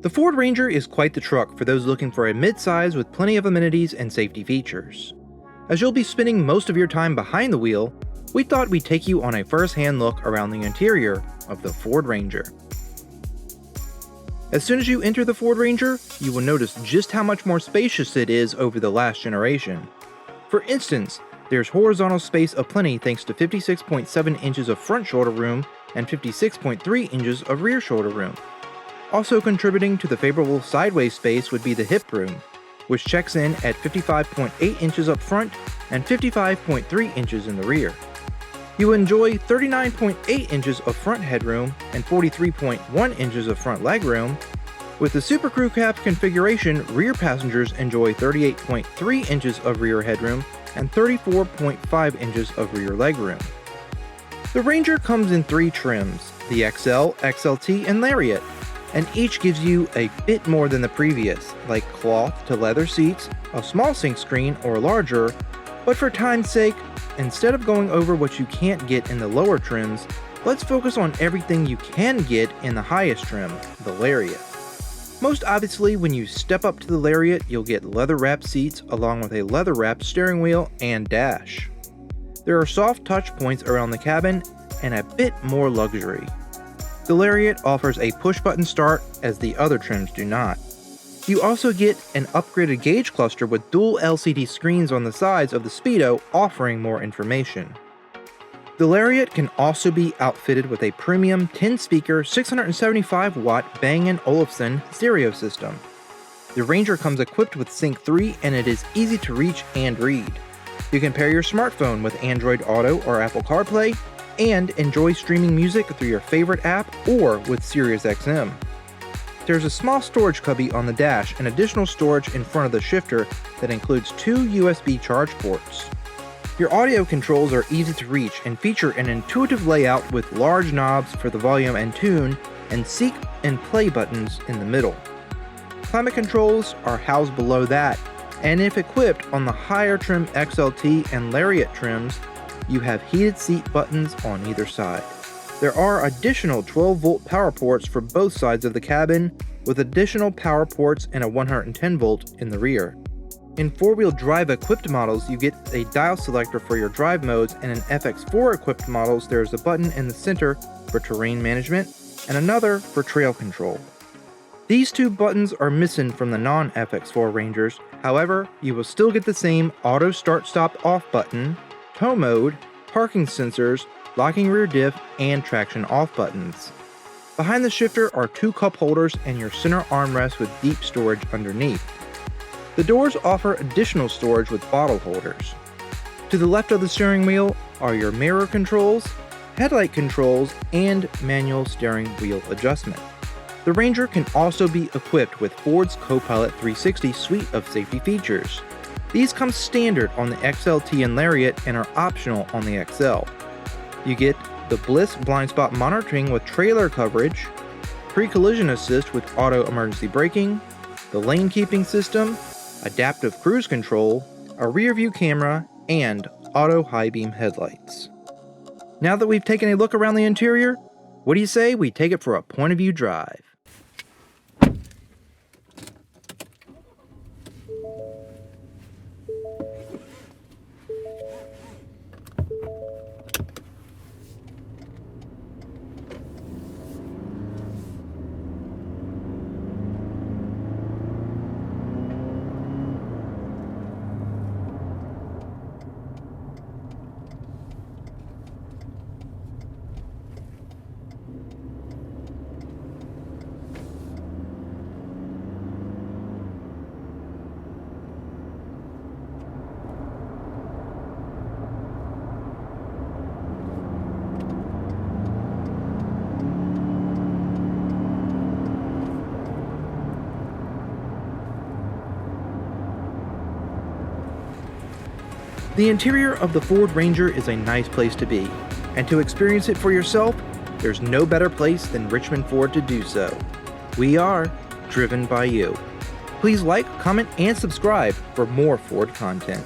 The Ford Ranger is quite the truck for those looking for a mid-size with plenty of amenities and safety features. As you'll be spending most of your time behind the wheel, we thought we'd take you on a first-hand look around the interior of the Ford Ranger. As soon as you enter the Ford Ranger, you will notice just how much more spacious it is over the last generation. For instance, there's horizontal space aplenty thanks to 56.7 inches of front shoulder room and 56.3 inches of rear shoulder room. Also contributing to the favorable sideways space would be the hip room, which checks in at 55.8 inches up front and 55.3 inches in the rear. You will enjoy 39.8 inches of front headroom and 43.1 inches of front legroom. With the Super Crew Cab configuration, rear passengers enjoy 38.3 inches of rear headroom and 34.5 inches of rear legroom. The Ranger comes in 3 trims, the XL, XLT, and Lariat, and each gives you a bit more than the previous, like cloth to leather seats, a small sync screen or larger, but for time's sake, instead of going over what you can't get in the lower trims, let's focus on everything you can get in the highest trim, the Lariat. Most obviously, when you step up to the Lariat, you'll get leather-wrapped seats along with a leather-wrapped steering wheel and dash. There are soft touch points around the cabin and a bit more luxury. The Lariat offers a push-button start as the other trims do not. You also get an upgraded gauge cluster with dual LCD screens on the sides of the Speedo offering more information. The Lariat can also be outfitted with a premium 10-speaker 675-watt Bang & Olufsen stereo system. The Ranger comes equipped with Sync 3 and it is easy to reach and read. You can pair your smartphone with Android Auto or Apple CarPlay and enjoy streaming music through your favorite app or with SiriusXM. There's a small storage cubby on the dash and additional storage in front of the shifter that includes 2 USB charge ports. Your audio controls are easy to reach and feature an intuitive layout with large knobs for the volume and tune and seek and play buttons in the middle. Climate controls are housed below that, and if equipped on the higher trim XLT and Lariat trims, you have heated seat buttons on either side. There are additional 12-volt power ports for both sides of the cabin, with additional power ports and a 110-volt in the rear. In 4-wheel drive equipped models, you get a dial selector for your drive modes, and in FX4 equipped models, there is a button in the center for terrain management and another for trail control. These 2 buttons are missing from the non-FX4 Rangers, however, you will still get the same auto start-stop off button, tow mode, parking sensors, locking rear diff, and traction off buttons. Behind the shifter are 2 cup holders and your center armrest with deep storage underneath. The doors offer additional storage with bottle holders. To the left of the steering wheel are your mirror controls, headlight controls, and manual steering wheel adjustment. The Ranger can also be equipped with Ford's Copilot 360 suite of safety features. These come standard on the XLT and Lariat and are optional on the XL. You get the Bliss blind spot monitoring with trailer coverage, pre-collision assist with auto emergency braking, the lane keeping system, adaptive cruise control, a rear view camera, and auto high beam headlights. Now that we've taken a look around the interior, what do you say we take it for a point of view drive? The interior of the Ford Ranger is a nice place to be, and to experience it for yourself, there's no better place than Richmond Ford to do so. We are driven by you. Please like, comment, and subscribe for more Ford content.